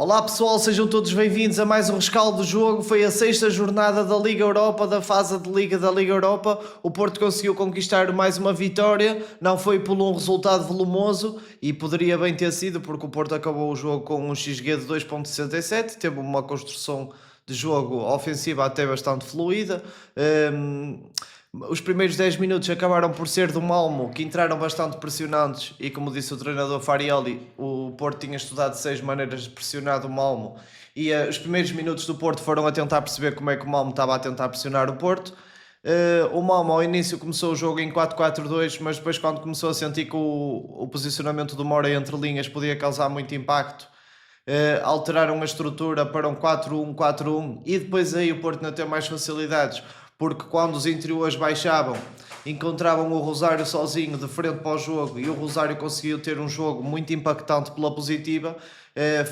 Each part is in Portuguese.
Olá pessoal, sejam todos bem-vindos a mais um rescaldo do jogo. Foi a sexta jornada da Liga Europa, da fase de Liga da Liga Europa. O Porto conseguiu conquistar mais uma vitória, não foi por um resultado volumoso e poderia bem ter sido, porque o Porto acabou o jogo com um XG de 2.67, teve uma construção de jogo ofensiva até bastante fluida. Os primeiros 10 minutos acabaram por ser do Malmo, que entraram bastante pressionantes e, como disse o treinador Farioli, o Porto tinha estudado 6 maneiras de pressionar o Malmo e os primeiros minutos do Porto foram a tentar perceber como é que o Malmo estava a tentar pressionar o Porto. O Malmo ao início começou o jogo em 4-4-2, mas depois quando começou a sentir que o posicionamento do Moura entre linhas podia causar muito impacto, alteraram a estrutura para um 4-1-4-1 e depois aí o Porto não ter mais facilidades, porque quando os interiores baixavam, encontravam o Rosário sozinho de frente para o jogo e o Rosário conseguiu ter um jogo muito impactante pela positiva.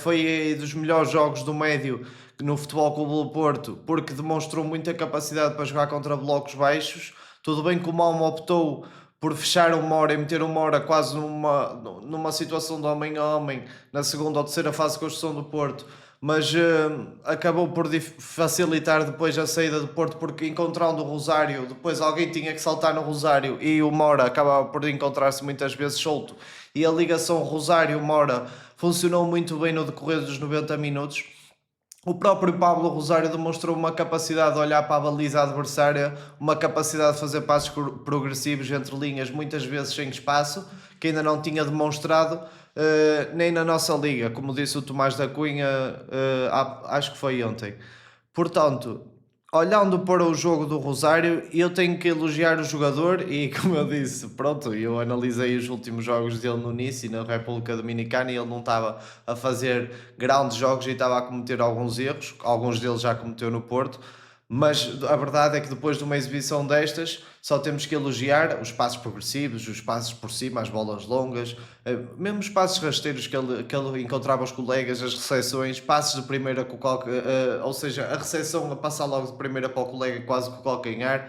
Foi dos melhores jogos do médio no Futebol Clube do Porto, porque demonstrou muita capacidade para jogar contra blocos baixos. Tudo bem que o Malmo optou por fechar o Moura e meter o Moura quase numa situação de homem a homem na segunda ou terceira fase de construção do Porto, mas acabou por facilitar depois a saída do Porto, porque encontrando o Rosário, depois alguém tinha que saltar no Rosário e o Moura acabava por encontrar-se muitas vezes solto, e a ligação Rosário-Moura funcionou muito bem no decorrer dos 90 minutos. O próprio Pablo Rosário demonstrou uma capacidade de olhar para a baliza adversária, uma capacidade de fazer passos progressivos entre linhas, muitas vezes sem espaço, que ainda não tinha demonstrado nem na nossa liga, como disse o Tomás da Cunha, acho que foi ontem. Portanto, olhando para o jogo do Rosário, eu tenho que elogiar o jogador e, como eu disse, pronto, eu analisei os últimos jogos dele no Nice e na República Dominicana e ele não estava a fazer grandes jogos e estava a cometer alguns erros, alguns deles já cometeu no Porto, mas a verdade é que depois de uma exibição destas só temos que elogiar os passos progressivos, os passos por cima, as bolas longas, mesmo os passos rasteiros que ele encontrava os colegas, as recepções, passos de primeira com ou seja, a recepção a passar logo de primeira para o colega quase com o calcanhar,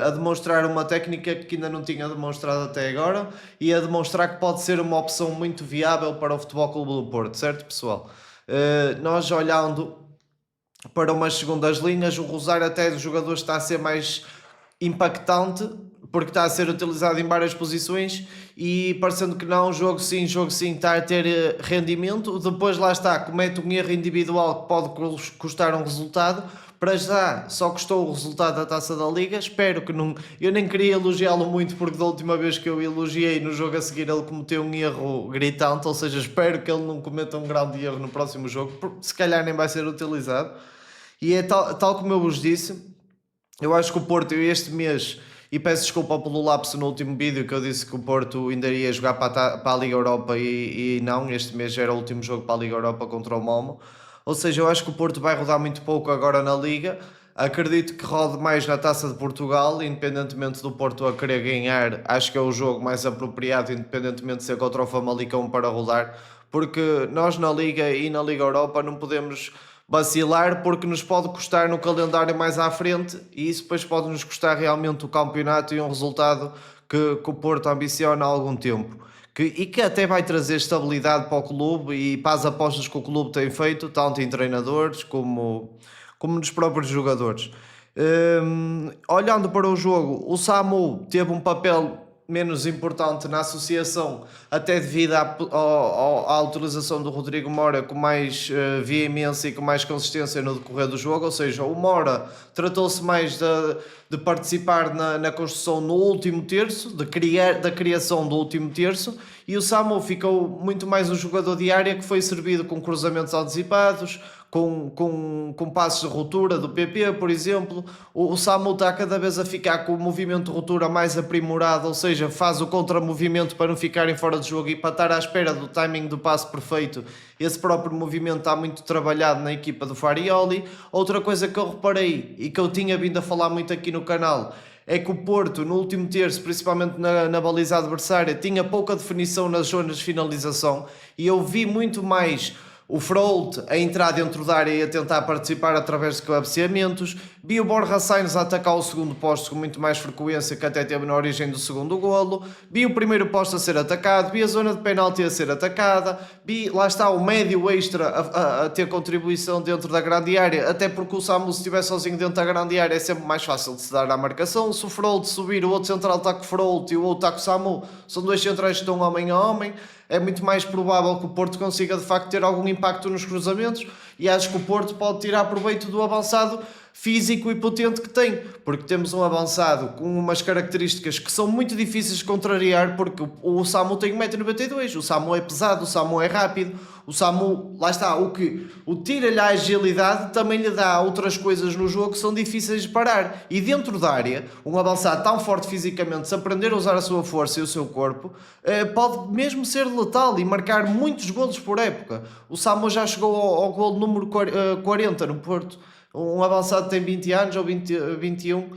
a demonstrar uma técnica que ainda não tinha demonstrado até agora e a demonstrar que pode ser uma opção muito viável para o Futebol Clube do Porto, certo pessoal? Nós olhando para umas segundas linhas, o Rosário até dos jogadores está a ser mais impactante, porque está a ser utilizado em várias posições e parecendo que não, jogo sim, está a ter rendimento. Depois lá está, comete um erro individual que pode custar um resultado. Para já só custou o resultado da Taça da Liga, espero que não. Eu nem queria elogiá-lo muito, porque da última vez que eu elogiei no jogo a seguir ele cometeu um erro gritante, ou seja, espero que ele não cometa um grande erro no próximo jogo, porque se calhar nem vai ser utilizado. E é tal como eu vos disse, eu acho que o Porto este mês, e peço desculpa pelo lapso no último vídeo que eu disse que o Porto ainda iria jogar para a Liga Europa e não, este mês já era o último jogo para a Liga Europa contra o Malmo. Ou seja, eu acho que o Porto vai rodar muito pouco agora na Liga. Acredito que rode mais na Taça de Portugal, independentemente do Porto a querer ganhar. Acho que é o jogo mais apropriado, independentemente de ser contra o Famalicão, para rodar, porque nós na Liga e na Liga Europa não podemos vacilar, porque nos pode custar no calendário mais à frente e isso depois pode nos custar realmente o campeonato e um resultado que o Porto ambiciona há algum tempo. E que até vai trazer estabilidade para o clube e para as apostas que o clube tem feito, tanto em treinadores como nos próprios jogadores. Olhando para o jogo, o Samu teve um papel menos importante na associação, até devido à utilização do Rodrigo Moura com mais veemência e com mais consistência no decorrer do jogo. Ou seja, o Moura tratou-se mais de participar na construção no último terço, da criação do último terço, e o Samu ficou muito mais um jogador de área que foi servido com cruzamentos antecipados, com passos de ruptura do PP, por exemplo. O Samu está cada vez a ficar com o movimento de ruptura mais aprimorado, ou seja, faz o contramovimento para não ficarem fora de jogo e para estar à espera do timing do passo perfeito. Esse próprio movimento está muito trabalhado na equipa do Farioli. Outra coisa que eu reparei e que eu tinha vindo a falar muito aqui no canal é que o Porto, no último terço, principalmente na baliza adversária, tinha pouca definição nas zonas de finalização e eu vi muito mais o Frolt a entrar dentro da área e a tentar participar através de cabeceamentos. Vi o Borja Sainz a atacar o segundo posto com muito mais frequência que até teve na origem do segundo golo. Vi o primeiro posto a ser atacado, vi a zona de penalti a ser atacada, vi, lá está, o médio extra a ter contribuição dentro da grande área, até porque o Samu, se estiver sozinho dentro da grande área, é sempre mais fácil de se dar à marcação. Se o Frolt subir, o outro central está com o Frolt e o outro está com o Samu, são dois centrais que estão homem a homem, é muito mais provável que o Porto consiga de facto ter algum impacto nos cruzamentos, e acho que o Porto pode tirar proveito do avançado físico e potente que tem, porque temos um avançado com umas características que são muito difíceis de contrariar, porque o Samu tem 1,92m, o Samu é pesado, o Samu é rápido, o Samu, lá está, o tira-lhe a agilidade também lhe dá outras coisas no jogo que são difíceis de parar, e dentro da área, um avançado tão forte fisicamente, se aprender a usar a sua força e o seu corpo, pode mesmo ser letal e marcar muitos golos por época. O Samu já chegou ao golo número 40 no Porto. Um avançado tem 20 anos ou 21,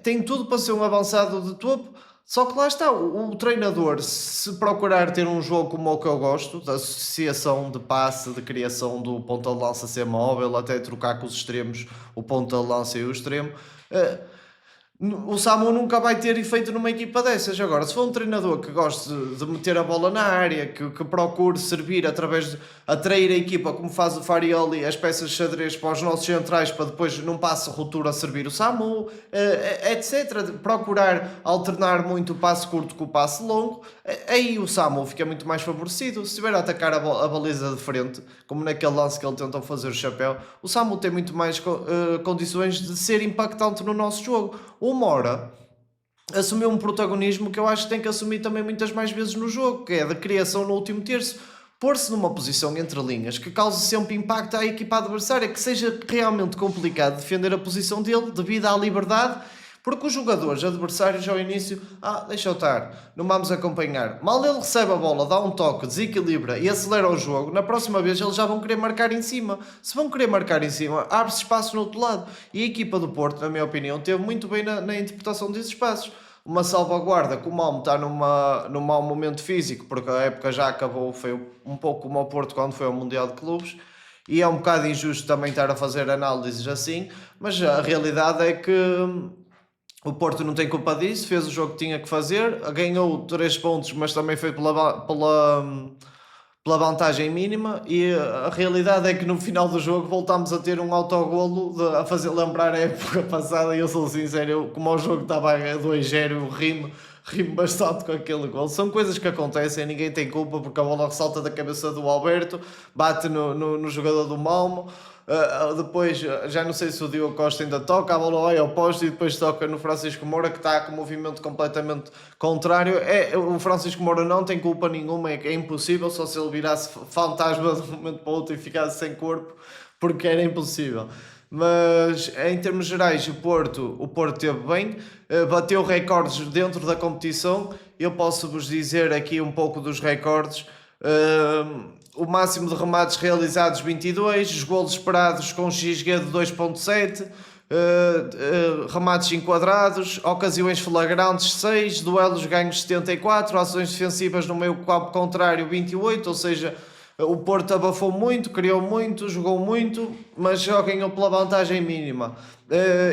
tem tudo para ser um avançado de topo, só que lá está, o treinador, se procurar ter um jogo como o que eu gosto, da associação de passe, de criação do ponta de lança ser móvel, até trocar com os extremos, o ponta de lança e o extremo, o Samu nunca vai ter efeito numa equipa dessas. Agora, se for um treinador que goste de meter a bola na área, que procure servir através de atrair a equipa, como faz o Farioli, as peças de xadrez para os nossos centrais, para depois num passe ruptura servir o Samu, etc. Procurar alternar muito o passe curto com o passe longo, aí o Samu fica muito mais favorecido. Se estiver a atacar a baliza de frente, como naquele lance que ele tentou fazer o chapéu, o Samu tem muito mais condições de ser impactante no nosso jogo. O Mora assumiu um protagonismo que eu acho que tem que assumir também muitas mais vezes no jogo, que é da criação no último terço. Pôr-se numa posição entre linhas que cause sempre impacto à equipa adversária, que seja realmente complicado defender a posição dele devido à liberdade, porque os jogadores adversários ao início, deixa eu estar, não vamos acompanhar. Mal ele recebe a bola, dá um toque, desequilibra e acelera o jogo, na próxima vez eles já vão querer marcar em cima. Se vão querer marcar em cima, abre-se espaço no outro lado. E a equipa do Porto, na minha opinião, teve muito bem na interpretação desses espaços. Uma salvaguarda, que o Malmo está num mau momento físico, porque a época já acabou, foi um pouco como ao Porto quando foi ao Mundial de Clubes, e é um bocado injusto também estar a fazer análises assim, mas a realidade é que o Porto não tem culpa disso, fez o jogo que tinha que fazer, ganhou 3 pontos, mas também foi pela vantagem mínima, e a realidade é que no final do jogo voltámos a ter um autogolo a fazer lembrar a época passada, e eu sou sincero, como o jogo estava a 2-0, eu rimo bastante com aquele gol. São coisas que acontecem, ninguém tem culpa, porque a bola ressalta da cabeça do Alberto, bate no jogador do Malmo. Depois, já não sei se o Diogo Costa ainda toca, a bola vai ao posto e depois toca no Francisco Moura, que está com o movimento completamente contrário. O Francisco Moura não tem culpa nenhuma, é impossível, só se ele virasse fantasma de um momento para o outro e ficasse sem corpo, porque era impossível. Mas em termos gerais, o Porto esteve bem, bateu recordes dentro da competição. Eu posso vos dizer aqui um pouco dos recordes. O máximo de remates realizados 22, os golos esperados com XG de 2.7, remates enquadrados, ocasiões flagrantes 6, duelos ganhos 74, ações defensivas no meio campo contrário 28, ou seja, o Porto abafou muito, criou muito, jogou muito, mas só ganhou pela vantagem mínima.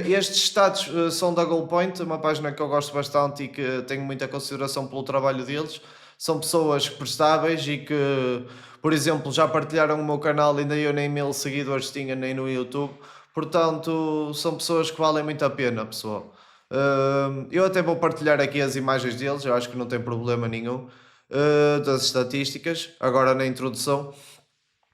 Estes status são da Goalpoint, uma página que eu gosto bastante e que tenho muita consideração pelo trabalho deles. São pessoas prestáveis e que, por exemplo, já partilharam o meu canal, ainda eu nem 1000 seguidores tinha nem no YouTube. Portanto, são pessoas que valem muito a pena, pessoal. Eu até vou partilhar aqui as imagens deles, eu acho que não tem problema nenhum, das estatísticas, agora na introdução.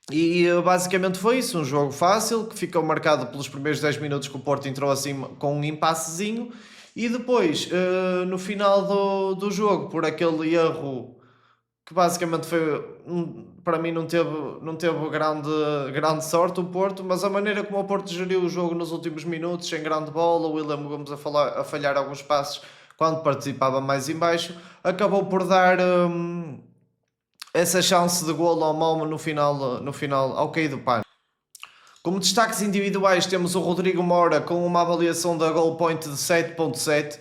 E basicamente foi isso, um jogo fácil, que ficou marcado pelos primeiros 10 minutos que o Porto entrou assim com um impassezinho, e depois, no final do jogo, por aquele erro que basicamente foi, para mim não teve grande sorte o Porto, mas a maneira como o Porto geriu o jogo nos últimos minutos, sem grande bola, o William Gomes a falhar alguns passos quando participava mais em baixo, acabou por dar essa chance de golo ao Malmo no final ao cair do pano. Como destaques individuais temos o Rodrigo Moura com uma avaliação da Goalpoint de 7.7,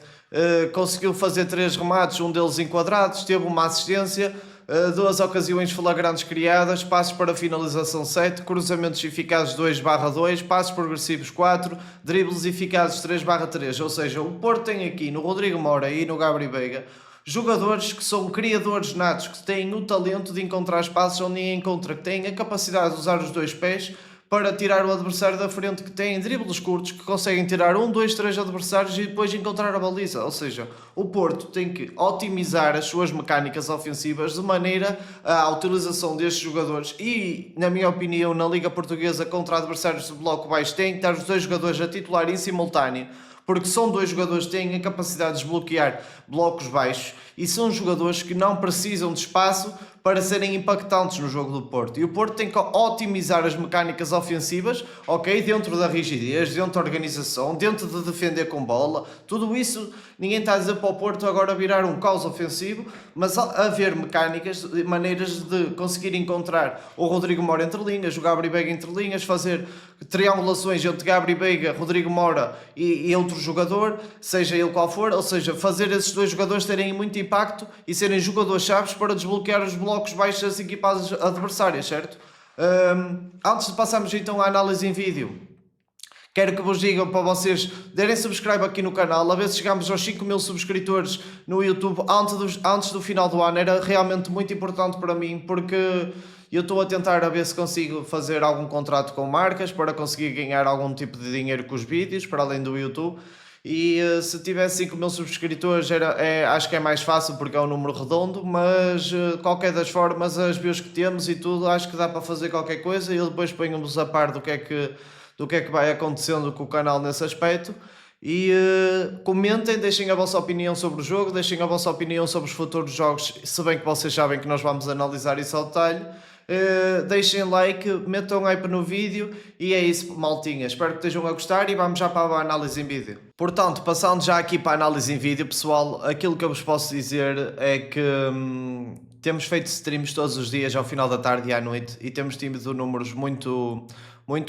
conseguiu fazer 3 remates, um deles enquadrados, teve uma assistência. 2 ocasiões flagrantes criadas, passos para finalização 7, cruzamentos eficazes 2/2, passos progressivos 4, dribles eficazes 3/3. Ou seja, o Porto tem aqui no Rodrigo Mora e no Gabri Veiga jogadores que são criadores natos, que têm o talento de encontrar espaços onde ninguém encontra, que têm a capacidade de usar os dois pés para tirar o adversário da frente, que têm dribles curtos, que conseguem tirar 1, 2, 3 adversários e depois encontrar a baliza. Ou seja, o Porto tem que otimizar as suas mecânicas ofensivas de maneira à utilização destes jogadores e, na minha opinião, na Liga Portuguesa contra adversários de bloco baixo tem que estar os dois jogadores a titular em simultâneo, porque são dois jogadores que têm a capacidade de desbloquear blocos baixos e são jogadores que não precisam de espaço para serem impactantes no jogo do Porto. E o Porto tem que otimizar as mecânicas ofensivas, ok? Dentro da rigidez, dentro da organização, dentro de defender com bola. Tudo isso, ninguém está a dizer para o Porto agora virar um caos ofensivo, mas haver mecânicas, maneiras de conseguir encontrar o Rodrigo Mora entre linhas, o Gabri Veiga entre linhas, fazer triangulações entre Gabri Veiga, Rodrigo Mora e outro jogador, seja ele qual for, ou seja, fazer esses dois jogadores terem muito impacto e serem jogadores-chave para desbloquear os blocos baixos das equipas adversárias, certo? Antes de passarmos então à análise em vídeo, quero que vos digam para vocês derem subscribe aqui no canal, a ver se chegamos aos 5.000 subscritores no YouTube antes do final do ano. Era realmente muito importante para mim, porque eu estou a tentar a ver se consigo fazer algum contrato com marcas para conseguir ganhar algum tipo de dinheiro com os vídeos, para além do YouTube. E se tivesse 5.000 subscritores acho que é mais fácil porque é um número redondo, mas de qualquer das formas, as views que temos e tudo, acho que dá para fazer qualquer coisa e eu depois ponho-vos a par do que é que vai acontecendo com o canal nesse aspecto. E comentem, deixem a vossa opinião sobre o jogo, deixem a vossa opinião sobre os futuros jogos, se bem que vocês sabem que nós vamos analisar isso ao detalhe. Deixem like, metam hype no vídeo e é isso, maltinha. Espero que estejam a gostar e vamos já para a análise em vídeo. Portanto, passando já aqui para a análise em vídeo, pessoal, aquilo que eu vos posso dizer é que temos feito streams todos os dias ao final da tarde e à noite e temos tido números muito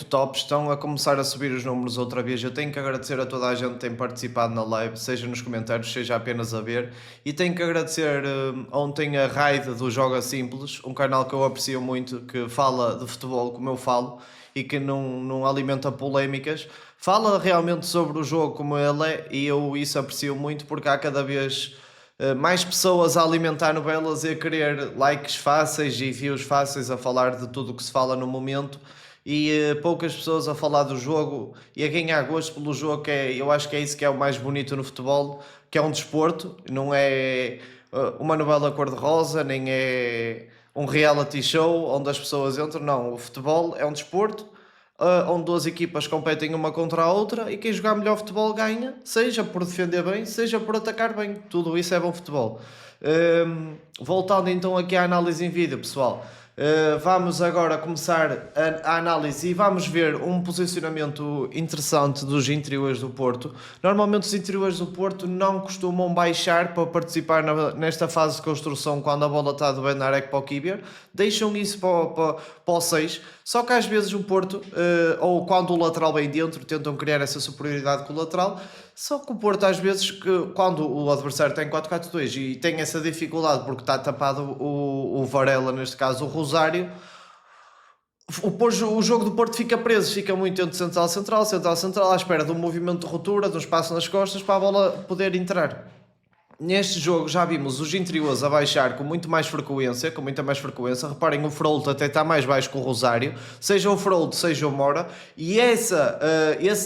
tops. Estão a começar a subir os números outra vez. Eu tenho que agradecer a toda a gente que tem participado na live, seja nos comentários, seja apenas a ver. E tenho que agradecer ontem a Raid do Joga Simples, um canal que eu aprecio muito, que fala de futebol como eu falo e que não alimenta polémicas. Fala realmente sobre o jogo como ele é e eu isso aprecio muito, porque há cada vez mais pessoas a alimentar novelas e a querer likes fáceis e views fáceis a falar de tudo o que se fala no momento. E poucas pessoas a falar do jogo e a ganhar gosto pelo jogo, eu acho que é isso que é o mais bonito no futebol, que é um desporto, não é uma novela cor-de-rosa, nem é um reality show onde as pessoas entram, não, o futebol é um desporto onde duas equipas competem uma contra a outra e quem jogar melhor futebol ganha, seja por defender bem, seja por atacar bem, tudo isso é bom futebol. Voltando então aqui à análise em vídeo, pessoal. Vamos agora começar a análise e vamos ver um posicionamento interessante dos interiores do Porto. Normalmente os interiores do Porto não costumam baixar para participar nesta fase de construção quando a bola está do Benarek para o Kibier. Deixam isso para o 6. Só que às vezes o Porto, ou quando o lateral vem dentro, tentam criar essa superioridade com o lateral. Só que o Porto às vezes, quando o adversário tem 4-4-2 e tem essa dificuldade porque está tapado o Varela, neste caso o Rosário, o jogo do Porto fica preso, fica muito entre central, à espera de um movimento de ruptura, de um espaço nas costas para a bola poder entrar. Neste jogo já vimos os interiores a baixar com muita mais frequência. Reparem, o Frollo até está mais baixo que o Rosário, seja o Frollo, seja o Mora, e esse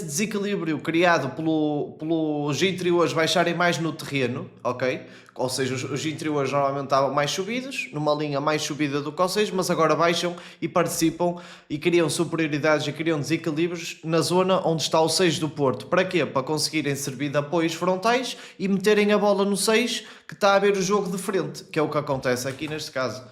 desequilíbrio criado pelos interiores baixarem mais no terreno, ok? Ou seja, os interiores normalmente estavam mais subidos, numa linha mais subida do que o 6, mas agora baixam e participam e criam superioridades e criam desequilíbrios na zona onde está o 6 do Porto. Para quê? Para conseguirem servir de apoios frontais e meterem a bola no 6 que está a ver o jogo de frente, que é o que acontece aqui neste caso.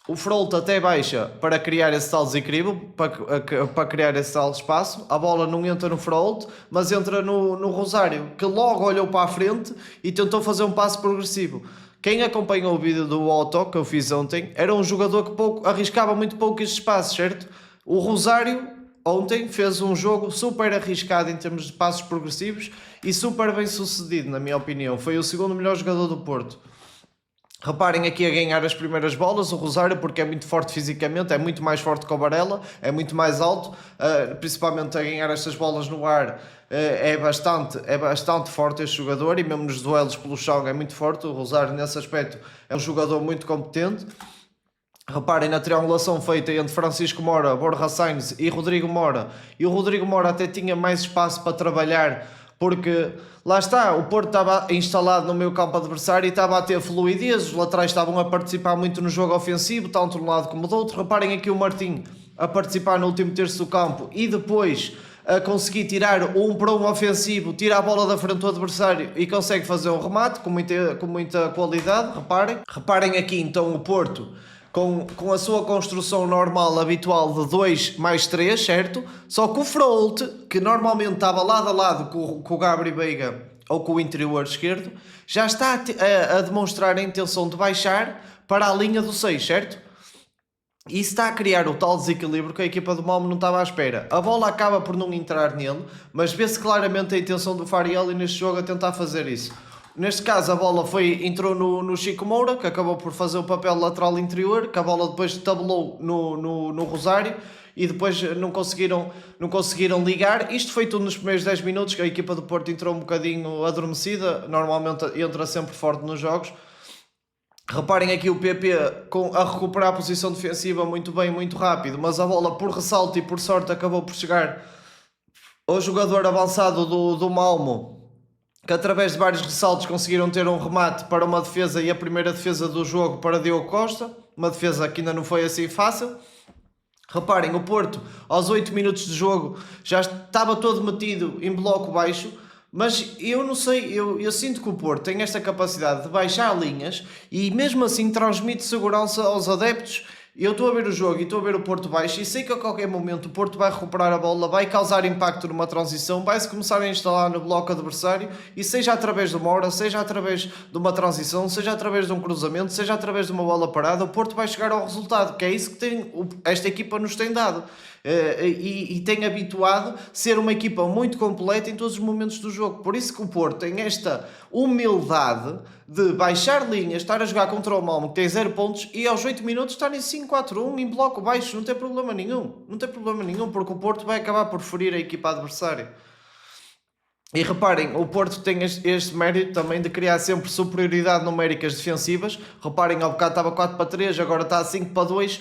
O Frollo até baixa para criar esse tal desequilíbrio, para criar esse tal espaço. A bola não entra no Frollo, mas entra no Rosário, que logo olhou para a frente e tentou fazer um passo progressivo. Quem acompanhou o vídeo do Otto, que eu fiz ontem, era um jogador que arriscava muito pouco estes passos, certo? O Rosário ontem fez um jogo super arriscado em termos de passos progressivos e super bem sucedido, na minha opinião. Foi o segundo melhor jogador do Porto. Reparem aqui a ganhar as primeiras bolas, o Rosário, porque é muito forte fisicamente, é muito mais forte que o Varela, é muito mais alto, principalmente a ganhar estas bolas no ar, é bastante forte este jogador, e mesmo nos duelos pelo chão é muito forte. O Rosário nesse aspecto é um jogador muito competente. Reparem na triangulação feita entre Francisco Mora, Borja Sainz e Rodrigo Mora, e o Rodrigo Mora até tinha mais espaço para trabalhar, porque lá está, o Porto estava instalado no meio campo adversário e estava a ter fluidez, os laterais estavam a participar muito no jogo ofensivo, tanto de um lado como do outro. Reparem aqui o Martim a participar no último terço do campo e depois a conseguir tirar um para um ofensivo, tira a bola da frente do adversário e consegue fazer um remate com muita qualidade. Reparem aqui então o Porto com a sua construção normal, habitual de 2 mais 3, certo? Só que o Frolt, que normalmente estava lado a lado com o Gabri Veiga ou com o interior esquerdo, já está a demonstrar a intenção de baixar para a linha do 6, certo? E isso está a criar o tal desequilíbrio que a equipa do Malmo não estava à espera. A bola acaba por não entrar nele, mas vê-se claramente a intenção do Farioli neste jogo a tentar fazer isso. Neste caso a bola entrou no Chico Moura, que acabou por fazer o papel lateral interior, que a bola depois tabelou no Rosário e depois não conseguiram ligar. Isto foi tudo nos primeiros 10 minutos, que a equipa do Porto entrou um bocadinho adormecida, normalmente entra sempre forte nos jogos. Reparem aqui o PP a recuperar a posição defensiva muito bem, muito rápido, mas a bola por ressalto e por sorte acabou por chegar ao jogador avançado do Malmo, que através de vários ressaltos conseguiram ter um remate para uma defesa, e a primeira defesa do jogo para Diogo Costa, uma defesa que ainda não foi assim fácil. Reparem, o Porto aos 8 minutos de jogo já estava todo metido em bloco baixo, mas eu não sei, eu sinto que o Porto tem esta capacidade de baixar linhas e mesmo assim transmite segurança aos adeptos. Eu estou a ver o jogo e estou a ver o Porto baixo e sei que a qualquer momento o Porto vai recuperar a bola, vai causar impacto numa transição, vai-se começar a instalar no bloco adversário, e seja através de uma hora, seja através de uma transição, seja através de um cruzamento, seja através de uma bola parada, o Porto vai chegar ao resultado, que é isso que esta equipa nos tem dado. E tem habituado a ser uma equipa muito completa em todos os momentos do jogo. Por isso que o Porto tem esta humildade de baixar linhas, estar a jogar contra o Malmo, que tem 0 pontos, e aos 8 minutos estar em 5-4-1 em bloco baixo. Não tem problema nenhum. Não tem problema nenhum, porque o Porto vai acabar por ferir a equipa adversária. E reparem, o Porto tem este mérito também de criar sempre superioridade numéricas defensivas. Reparem, ao bocado estava 4-3, agora está 5-2.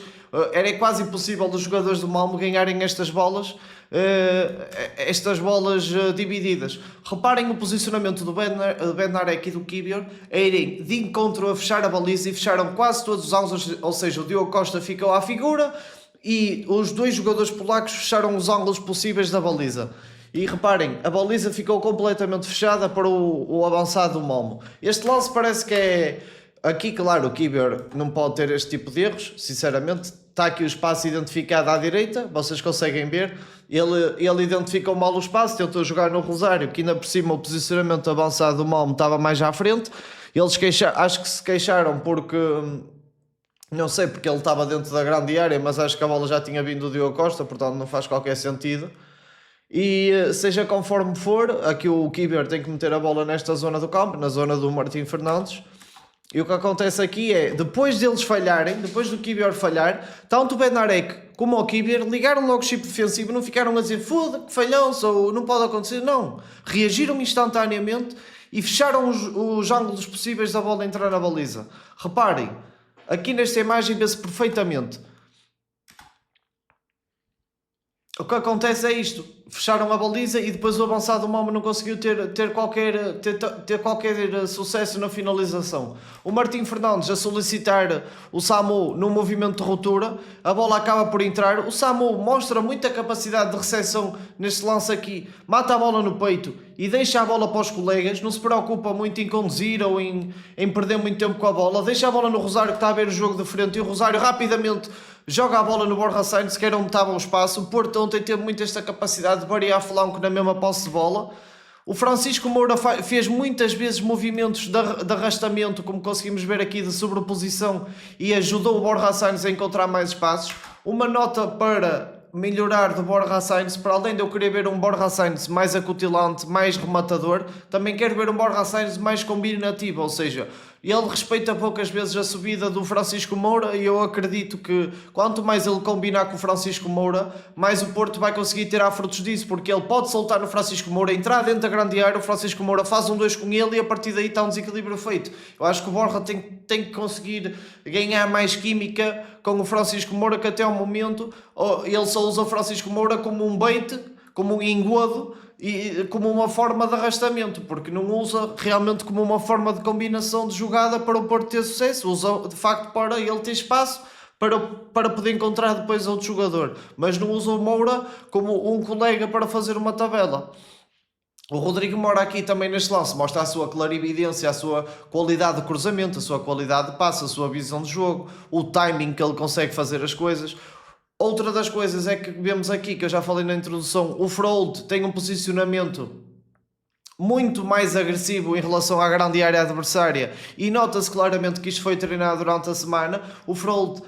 Era quase impossível dos jogadores do Malmo ganharem estas bolas divididas. Reparem o posicionamento do Bednarek e do Kivior a irem de encontro a fechar a baliza, e fecharam quase todos os ângulos, ou seja, o Diogo Costa ficou à figura e os dois jogadores polacos fecharam os ângulos possíveis da baliza. E reparem, a baliza ficou completamente fechada para o avançado do Malmo. Este lance parece que é... Aqui, claro, o Kivior não pode ter este tipo de erros, sinceramente. Está aqui o espaço identificado à direita, vocês conseguem ver. Ele identificou mal o espaço, tentou jogar no Rosário, que ainda por cima o posicionamento avançado do Malmo estava mais à frente. Eles acho que se queixaram porque... Não sei, porque ele estava dentro da grande área, mas acho que a bola já tinha vindo do Diogo Costa, portanto não faz qualquer sentido. E seja conforme for, aqui o Kivior tem que meter a bola nesta zona do campo, na zona do Martim Fernandes. E o que acontece aqui é, depois deles falharem, depois do Kivior falhar, tanto o Bednarek como o Kivior ligaram logo o chip defensivo, não ficaram a dizer foda, que falhança, ou não pode acontecer, não. Reagiram instantaneamente e fecharam os ângulos possíveis da bola entrar na baliza. Reparem, aqui nesta imagem vê-se perfeitamente. O que acontece é isto: fecharam a baliza e depois o avançado do Malmo não conseguiu ter qualquer sucesso na finalização. O Martim Fernandes a solicitar o Samu no movimento de ruptura, a bola acaba por entrar. O Samu mostra muita capacidade de recepção neste lance aqui, mata a bola no peito e deixa a bola para os colegas, não se preocupa muito em conduzir ou em perder muito tempo com a bola, deixa a bola no Rosário, que está a ver o jogo de frente, e o Rosário rapidamente joga a bola no Borja Sainz, que era onde estava o espaço. O Porto ontem teve muito esta capacidade de variar flanco na mesma posse de bola. O Francisco Moura fez muitas vezes movimentos de arrastamento, como conseguimos ver aqui, de sobreposição, e ajudou o Borja Sainz a encontrar mais espaços. Uma nota para melhorar do Borja Sainz: para além de eu querer ver um Borja Sainz mais acutilante, mais rematador, também quero ver um Borja Sainz mais combinativo, ou seja, Ele respeita poucas vezes a subida do Francisco Moura e eu acredito que quanto mais ele combinar com o Francisco Moura, mais o Porto vai conseguir tirar frutos disso, porque ele pode soltar no Francisco Moura, entrar dentro da grande área, o Francisco Moura faz um 2 com ele e a partir daí está um desequilíbrio feito. Eu acho que o Borja tem que conseguir ganhar mais química com o Francisco Moura, que até ao momento ele só usa o Francisco Moura como um bait, como um engodo e como uma forma de arrastamento, porque não usa realmente como uma forma de combinação de jogada para o Porto ter sucesso, usa de facto para ele ter espaço para poder encontrar depois outro jogador, mas não usa o Moura como um colega para fazer uma tabela. O Rodrigo Moura aqui também neste lance mostra a sua clarividência, a sua qualidade de cruzamento, a sua qualidade de passe, a sua visão de jogo, o timing que ele consegue fazer as coisas. Outra das coisas é que vemos aqui, que eu já falei na introdução, o Frold tem um posicionamento muito mais agressivo em relação à grande área adversária e nota-se claramente que isto foi treinado durante a semana. O Frold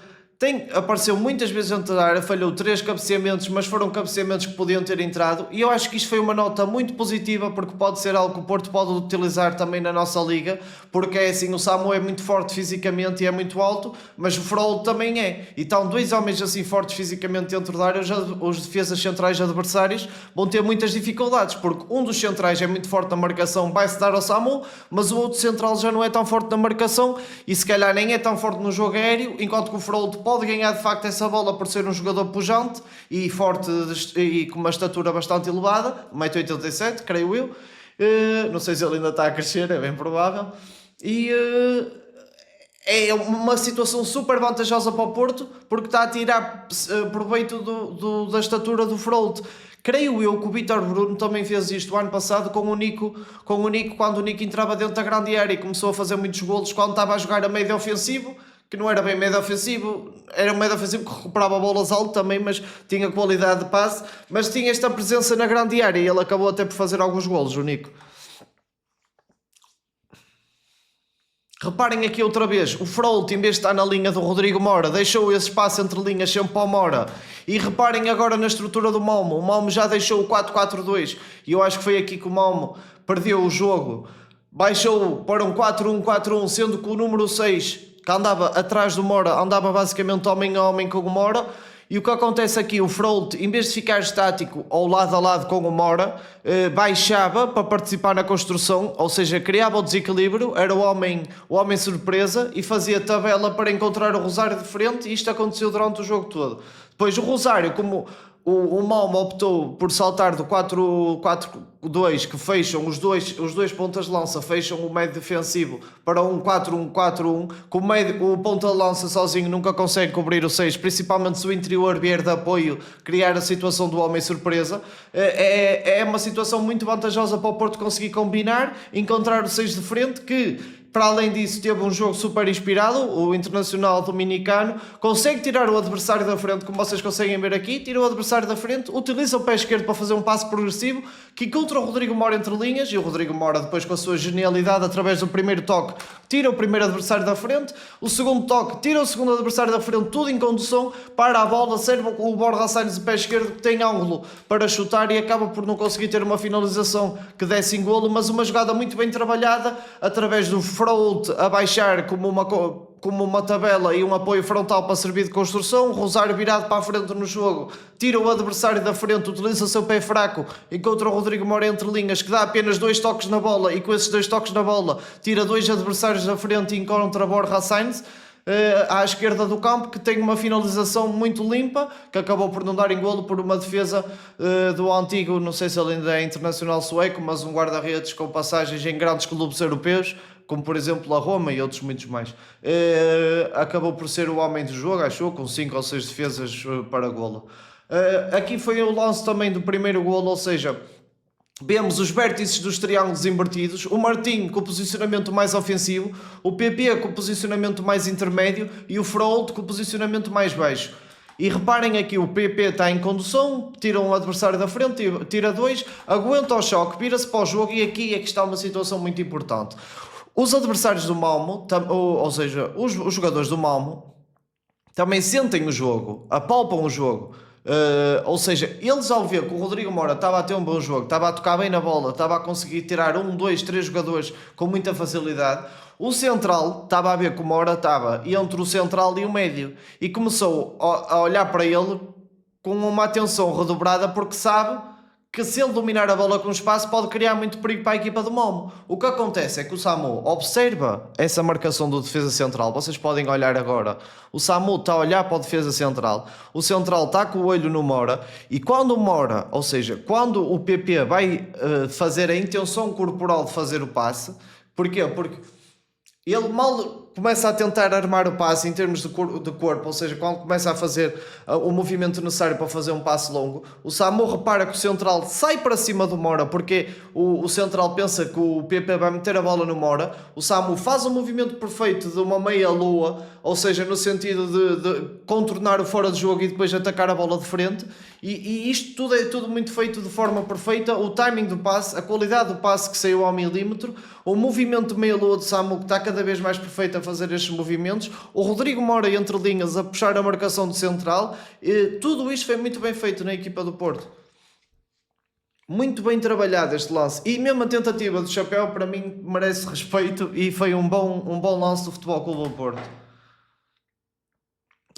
apareceu muitas vezes dentro da área, falhou 3 cabeceamentos, mas foram cabeceamentos que podiam ter entrado e eu acho que isto foi uma nota muito positiva porque pode ser algo que o Porto pode utilizar também na nossa liga, porque é assim, o Samu é muito forte fisicamente e é muito alto, mas o Frold também é, e estão 2 homens assim fortes fisicamente dentro da área, os defesas centrais adversários vão ter muitas dificuldades, porque um dos centrais é muito forte na marcação, vai-se dar ao Samu, mas o outro central já não é tão forte na marcação e se calhar nem é tão forte no jogo aéreo, enquanto que o Frold pode ganhar de facto essa bola por ser um jogador pujante e forte e com uma estatura bastante elevada, 1,87m, creio eu. Não sei se ele ainda está a crescer, é bem provável. E é uma situação super vantajosa para o Porto porque está a tirar proveito da estatura do Frold. Creio eu que o Vítor Bruno também fez isto o ano passado com o Nico, quando o Nico entrava dentro da grande área e começou a fazer muitos golos quando estava a jogar a meio ofensivo, que não era bem médio ofensivo, era um médio ofensivo que recuperava bolas alto também, mas tinha qualidade de passe, mas tinha esta presença na grande área e ele acabou até por fazer alguns golos, o Nico. Reparem aqui outra vez, o Frolt, em vez de estar na linha do Rodrigo Moura, deixou esse espaço entre linhas sempre para o Moura. E reparem agora na estrutura do Malmo. O Malmo já deixou o 4-4-2 e eu acho que foi aqui que o Malmo perdeu o jogo. Baixou para um 4-1-4-1, sendo que o número 6 que andava atrás do Moura, andava basicamente homem a homem com o Moura, e o que acontece aqui, o Frolt, em vez de ficar estático ao lado a lado com o Moura, baixava para participar na construção, ou seja, criava o desequilíbrio, era o homem surpresa, e fazia tabela para encontrar o Rosário de frente, e isto aconteceu durante o jogo todo. Depois o Rosário, como o Malmo optou por saltar do 4-4-2, que fecham os dois pontas de lança, fecham o médio defensivo para um 4-1-4-1, que o ponta de lança sozinho nunca consegue cobrir o 6, principalmente se o interior vier de apoio, criar a situação do homem surpresa. É uma situação muito vantajosa para o Porto conseguir combinar, encontrar o 6 de frente, que para além disso teve um jogo super inspirado, o Internacional Dominicano, consegue tirar o adversário da frente, como vocês conseguem ver aqui, tira o adversário da frente, utiliza o pé esquerdo para fazer um passe progressivo, que encontra o Rodrigo Moura entre linhas, e o Rodrigo Moura depois com a sua genialidade, através do primeiro toque, tira o primeiro adversário da frente, o segundo toque, tira o segundo adversário da frente, tudo em condução, para a bola, serve o Borja Sainz de pé esquerdo, que tem ângulo para chutar e acaba por não conseguir ter uma finalização que desse em golo, mas uma jogada muito bem trabalhada, através do Frolt a baixar como uma tabela e um apoio frontal para servir de construção, o Rosário virado para a frente no jogo, tira o adversário da frente, utiliza o seu pé fraco, encontra o Rodrigo Moura entre linhas, que dá apenas 2 toques na bola, e com esses 2 toques na bola tira 2 adversários da frente e encontra Borja Sainz à esquerda do campo, que tem uma finalização muito limpa, que acabou por não dar em golo por uma defesa do antigo, não sei se ele ainda é internacional sueco, mas um guarda-redes com passagens em grandes clubes europeus, como por exemplo a Roma e outros muitos mais. Acabou por ser o homem do jogo, achou, com 5 ou 6 defesas para golo. Aqui foi o lance também do primeiro golo, ou seja, vemos os vértices dos triângulos invertidos, o Martim com o posicionamento mais ofensivo, o PP com o posicionamento mais intermédio e o Frolt com o posicionamento mais baixo. E reparem aqui, o PP está em condução, tira um adversário da frente, tira 2, aguenta o choque, vira-se para o jogo, e aqui é que está uma situação muito importante. Os adversários do Malmo, ou seja, os jogadores do Malmo, também sentem o jogo, apalpam o jogo. Ou seja, eles ao ver que o Rodrigo Moura estava a ter um bom jogo, estava a tocar bem na bola, estava a conseguir tirar 1, 2, 3 jogadores com muita facilidade, O central estava a ver como a hora estava entre o central e o médio e começou a olhar para ele com uma atenção redobrada porque sabe que se ele dominar a bola com espaço pode criar muito perigo para a equipa do Momo. O que acontece é que o Samu observa essa marcação do defesa central. Vocês podem olhar agora. O Samu está a olhar para o defesa central. O central está com o olho no Mora. E quando o Mora, ou seja, quando o PP vai fazer a intenção corporal de fazer o passe, porquê? Porque ele mal começa a tentar armar o passe em termos de corpo, ou seja, quando começa a fazer o movimento necessário para fazer um passe longo, o Samu repara que o central sai para cima do Mora, porque o central pensa que o PP vai meter a bola no Mora. O Samu faz o movimento perfeito de uma meia-lua, ou seja, no sentido de contornar o fora de jogo e depois atacar a bola de frente, e isto tudo é tudo muito feito de forma perfeita. O timing do passe, a qualidade do passe que saiu ao milímetro, o movimento de meia-lua do Samu que está cada vez mais perfeito a fazer estes movimentos, o Rodrigo Mora entre linhas a puxar a marcação de central, tudo isto foi muito bem feito na equipa do Porto. Muito bem trabalhado este lance, e mesmo a tentativa do Chapéu para mim merece respeito e foi um bom lance do Futebol Clube do Porto.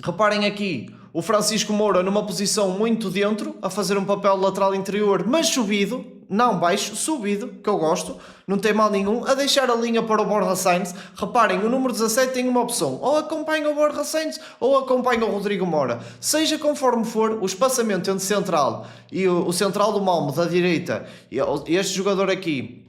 Reparem aqui, o Francisco Moura numa posição muito dentro, a fazer um papel lateral interior, mas subido, não baixo, subido, que eu gosto, não tem mal nenhum, a deixar a linha para o Borja Sainz. Reparem, o número 17 tem uma opção, ou acompanha o Borja Sainz ou acompanha o Rodrigo Mora. Seja conforme for, o espaçamento entre central e o central do Malmo da direita, e este jogador aqui,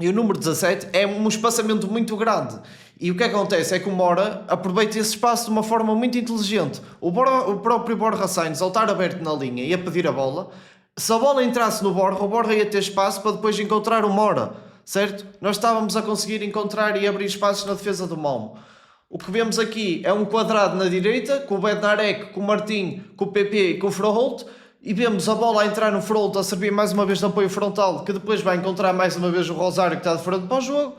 e o número 17 é um espaçamento muito grande. E o que acontece é que o Mora aproveita esse espaço de uma forma muito inteligente. O próprio Borja Sainz, ao estar aberto na linha e a pedir a bola, se a bola entrasse no Borja, o Borja ia ter espaço para depois encontrar o Mora, certo? Nós estávamos a conseguir encontrar e abrir espaços na defesa do Malmo. O que vemos aqui é um quadrado na direita, com o Bednarek, com o Martim, com o PP e com o Froholt, e vemos a bola a entrar no Froholt, a servir mais uma vez de apoio frontal, que depois vai encontrar mais uma vez o Rosário, que está de frente para o jogo.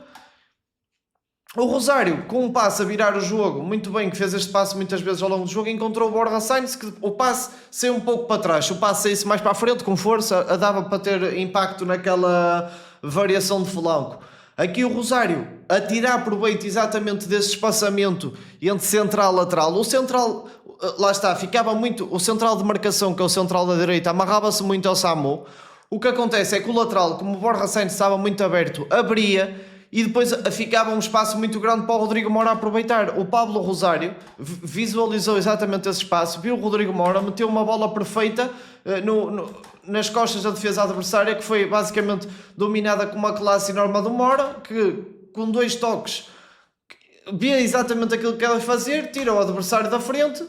O Rosário, com um passe a virar o jogo, muito bem, que fez este passe muitas vezes ao longo do jogo, encontrou o Borja Sainz, que o passe saiu um pouco para trás. Se o passe saísse mais para a frente, com força, dava para ter impacto naquela variação de flanco. Aqui o Rosário, a tirar proveito exatamente desse espaçamento entre central e lateral. O central, lá está, ficava muito, o central de marcação, que é o central da direita, amarrava-se muito ao Samu. O que acontece é que o lateral, como o Borja Sainz estava muito aberto, abria, e depois ficava um espaço muito grande para o Rodrigo Mora aproveitar. O Pablo Rosário visualizou exatamente esse espaço, viu o Rodrigo Mora, meteu uma bola perfeita nas costas da defesa adversária, que foi basicamente dominada com uma classe enorme do Mora, que com 2 toques via exatamente aquilo que ela fazer, tira o adversário da frente,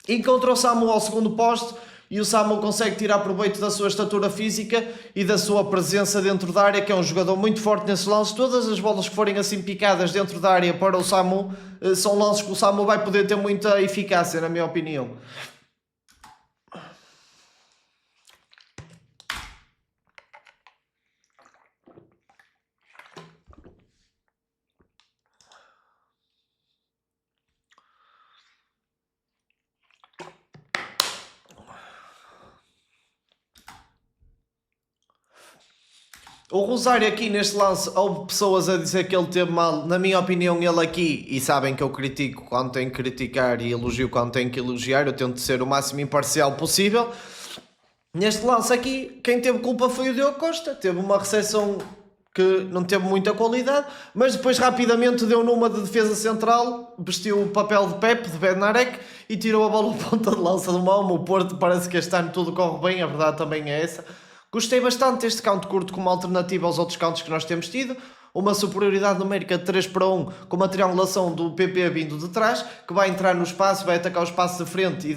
encontra o Samu ao segundo poste, e o Samu consegue tirar proveito da sua estatura física e da sua presença dentro da área, que é um jogador muito forte nesse lance. Todas as bolas que forem assim picadas dentro da área para o Samu, são lances que o Samu vai poder ter muita eficácia, na minha opinião. O Rosário aqui neste lance, houve pessoas a dizer que ele teve mal. Na minha opinião, ele aqui, e sabem que eu critico quando tenho que criticar e elogio quando tenho que elogiar, eu tento ser o máximo imparcial possível. Neste lance aqui, quem teve culpa foi o Diogo Costa. Teve uma recepção que não teve muita qualidade, mas depois rapidamente deu numa de defesa central, vestiu o papel de Pepe, de Bednarek, e tirou a bola à ponta de lança do Malmo. O Porto parece que este ano tudo corre bem, a verdade também é essa. Gostei bastante deste count curto como alternativa aos outros counts que nós temos tido. Uma superioridade numérica de 3-1 com uma triangulação do PP vindo de trás, que vai entrar no espaço, vai atacar o espaço de frente e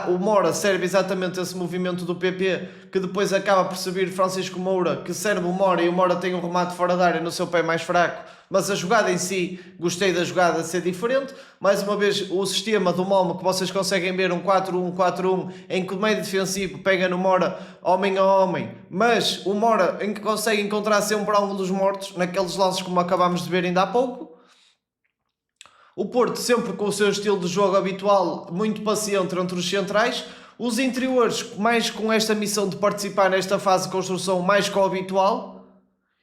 o Mora serve exatamente esse movimento do PP, que depois acaba por servir Francisco Moura, que serve o Mora, e o Mora tem um remate fora da área no seu pé mais fraco. Mas a jogada em si, gostei da jogada ser diferente. Mais uma vez, o sistema do Malmo, que vocês conseguem ver, um 4-1-4-1, em que o meio defensivo pega no Mora, homem a homem, mas o Mora em que consegue encontrar sempre ângulo dos mortos, naqueles lances como acabámos de ver ainda há pouco. O Porto sempre com o seu estilo de jogo habitual, muito paciente entre os centrais. Os interiores, mais com esta missão de participar nesta fase de construção, mais que o habitual.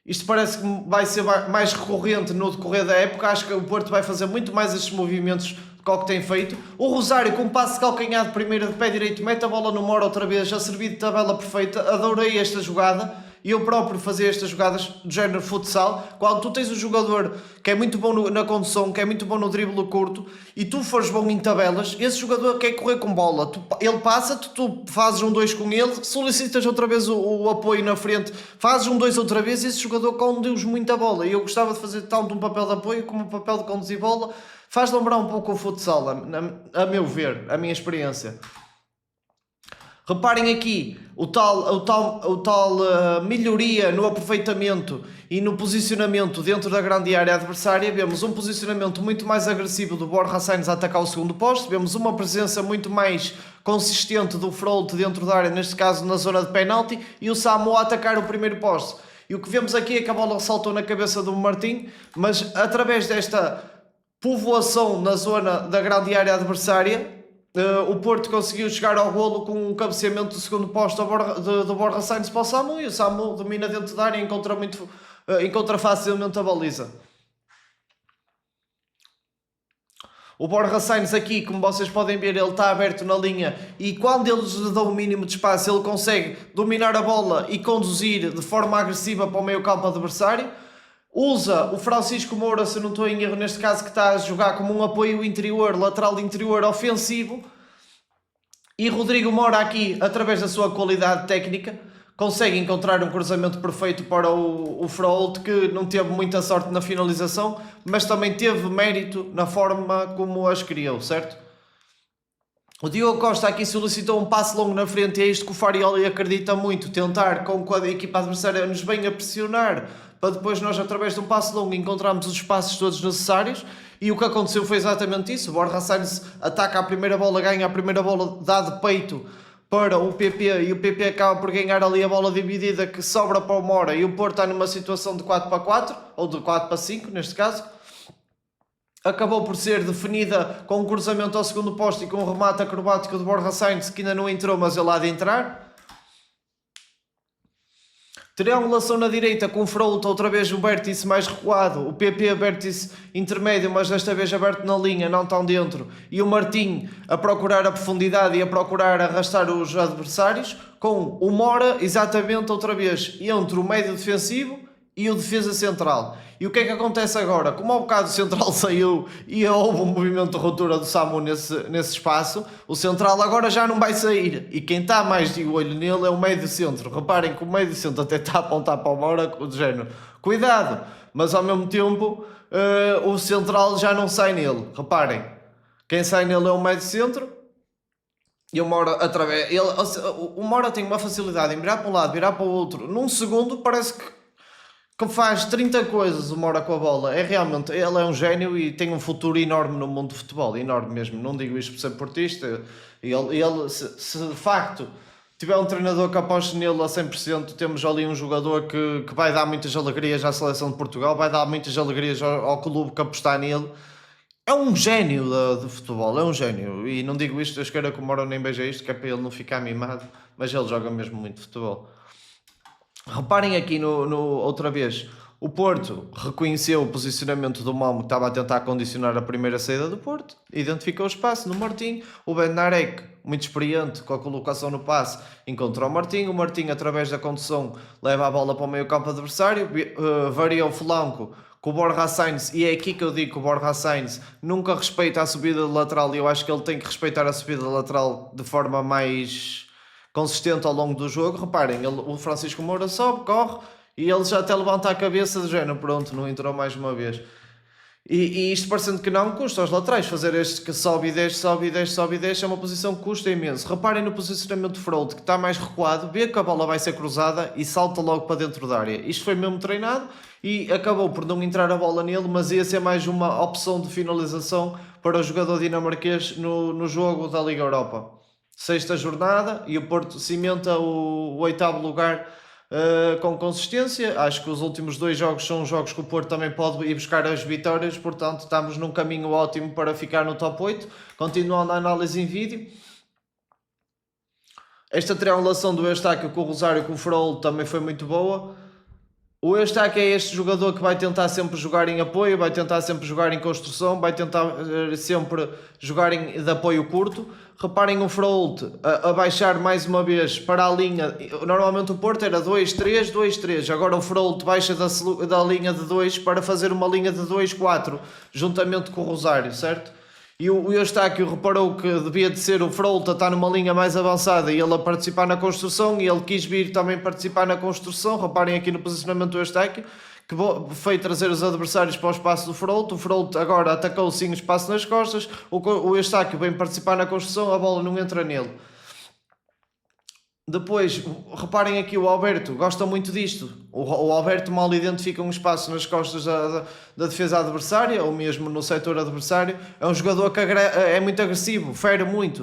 Isto parece que vai ser mais recorrente no decorrer da época. Acho que o Porto vai fazer muito mais estes movimentos do que o que tem feito. O Rosário, com um passe de calcanhar de primeira de pé direito, mete a bola no Mora outra vez, a servir de tabela perfeita. Adorei esta jogada. E eu próprio fazia estas jogadas do género futsal. Quando tu tens um jogador que é muito bom na condução, que é muito bom no drible curto, e tu fores bom em tabelas, esse jogador quer correr com bola. Ele passa-te, tu fazes um 2 com ele, solicitas outra vez o apoio na frente, fazes um 2 outra vez, e esse jogador conduz muita bola. E eu gostava de fazer tanto um papel de apoio como um papel de conduzir bola. Faz lembrar um pouco o futsal, a meu ver, a minha experiência. Reparem aqui o tal melhoria no aproveitamento e no posicionamento dentro da grande área adversária. Vemos um posicionamento muito mais agressivo do Borja Sainz a atacar o segundo poste. Vemos uma presença muito mais consistente do Frolt dentro da área, neste caso na zona de penalti, e o Samu a atacar o primeiro poste. E o que vemos aqui é que a bola saltou na cabeça do Martim, mas através desta povoação na zona da grande área adversária, o Porto conseguiu chegar ao golo com um cabeceamento do segundo posto do Borja Sainz para o Samu, e o Samu domina dentro da área e encontra facilmente a baliza. O Borja Sainz aqui, como vocês podem ver, ele está aberto na linha, e quando eles lhe dão o mínimo de espaço, ele consegue dominar a bola e conduzir de forma agressiva para o meio campo adversário. Usa o Francisco Moura, se não estou em erro neste caso, que está a jogar como um apoio interior, lateral interior ofensivo. E Rodrigo Moura aqui, através da sua qualidade técnica, consegue encontrar um cruzamento perfeito para o Frolt, que não teve muita sorte na finalização, mas também teve mérito na forma como as criou, certo? O Diogo Costa aqui solicitou um passe longo na frente, e é isto que o Farioli acredita muito, tentar com que a equipa adversária nos venha pressionar, para depois nós, através de um passe longo, encontrarmos os espaços todos necessários. E o que aconteceu foi exatamente isso. O Borja Sainz ataca a primeira bola, ganha a primeira bola, dá de peito para o PP, e o PP acaba por ganhar ali a bola dividida que sobra para o Mora, e o Porto está numa situação de 4-4, ou de 4-5 neste caso. Acabou por ser definida com um cruzamento ao segundo posto e com um remate acrobático de Borja Sainz, que ainda não entrou, mas ele há de entrar. Triangulação na direita com o Frolt, outra vez o vértice mais recuado, o PP vértice intermédio, mas desta vez aberto na linha, não tão dentro, e o Martim a procurar a profundidade e a procurar arrastar os adversários, com o Mora exatamente outra vez entre o médio defensivo e o defesa central. E o que é que acontece agora? Como ao bocado o central saiu e houve um movimento de ruptura do Samu nesse espaço, o central agora já não vai sair. E quem está mais de olho nele é o médio centro. Reparem que o médio centro até está a apontar para o Mora, do género, cuidado, mas ao mesmo tempo o central já não sai nele. Reparem, quem sai nele é o médio centro. E o Mora, o Mora tem uma facilidade em virar para um lado, virar para o outro. Num segundo parece que faz 30 coisas o Mora com a bola. É realmente, ele é um gênio e tem um futuro enorme no mundo do futebol, enorme mesmo. Não digo isto por ser portista. Ele se de facto tiver um treinador que aposte nele a 100%, temos ali um jogador que vai dar muitas alegrias à seleção de Portugal, vai dar muitas alegrias ao clube que apostar nele. É um gênio de futebol, é um gênio. E não digo isto, eu quero que o Mora nem beija isto, que é para ele não ficar mimado, mas ele joga mesmo muito futebol. Reparem aqui outra vez, o Porto reconheceu o posicionamento do Malmo, que estava a tentar condicionar a primeira saída do Porto, identificou o espaço no Martim, o Bednarek, muito experiente com a colocação no passe, encontra o Martim, através da condução leva a bola para o meio campo adversário, varia o flanco com o Borja Sainz, e é aqui que eu digo que o Borja Sainz nunca respeita a subida de lateral, e eu acho que ele tem que respeitar a subida de lateral de forma mais consistente ao longo do jogo. Reparem, o Francisco Moura sobe, corre, e ele já até levanta a cabeça do género, pronto, não entrou mais uma vez. E isto parecendo que não, custa aos laterais fazer este que sobe e desce, é uma posição que custa imenso. Reparem no posicionamento do Frolt, que está mais recuado, vê que a bola vai ser cruzada e salta logo para dentro da área. Isto foi mesmo treinado e acabou por não entrar a bola nele, mas ia ser mais uma opção de finalização para o jogador dinamarquês no jogo da Liga Europa. Sexta jornada e o Porto cimenta o 8º lugar com consistência. Acho que os últimos 2 jogos são jogos que o Porto também pode ir buscar as vitórias, portanto estamos num caminho ótimo para ficar no top 8. Continuando a análise em vídeo, esta triangulação do Eustáquio com o Rosário com o Frolt também foi muito boa. O Eustáquio é este jogador que vai tentar sempre jogar em apoio, vai tentar sempre jogar em construção, vai tentar sempre jogar de apoio curto. Reparem o Fraúlte a baixar mais uma vez para a linha. Normalmente o Porto era 2-3, 2-3. Agora o Fraúlte baixa da linha de 2 para fazer uma linha de 2-4, juntamente com o Rosário, certo? E o Eustáquio reparou que devia de ser o Fraúlte a estar numa linha mais avançada e ele a participar na construção, e ele quis vir também participar na construção. Reparem aqui no posicionamento do Eustáquio, que foi trazer os adversários para o espaço do Fraúlte. O Fraúlte agora atacou sim o espaço nas costas, o Eustáquio vem participar na construção, a bola não entra nele. Depois, reparem aqui, o Alberto gosta muito disto. O Alberto mal identifica um espaço nas costas da defesa adversária, ou mesmo no setor adversário. É um jogador que é muito agressivo, fere muito.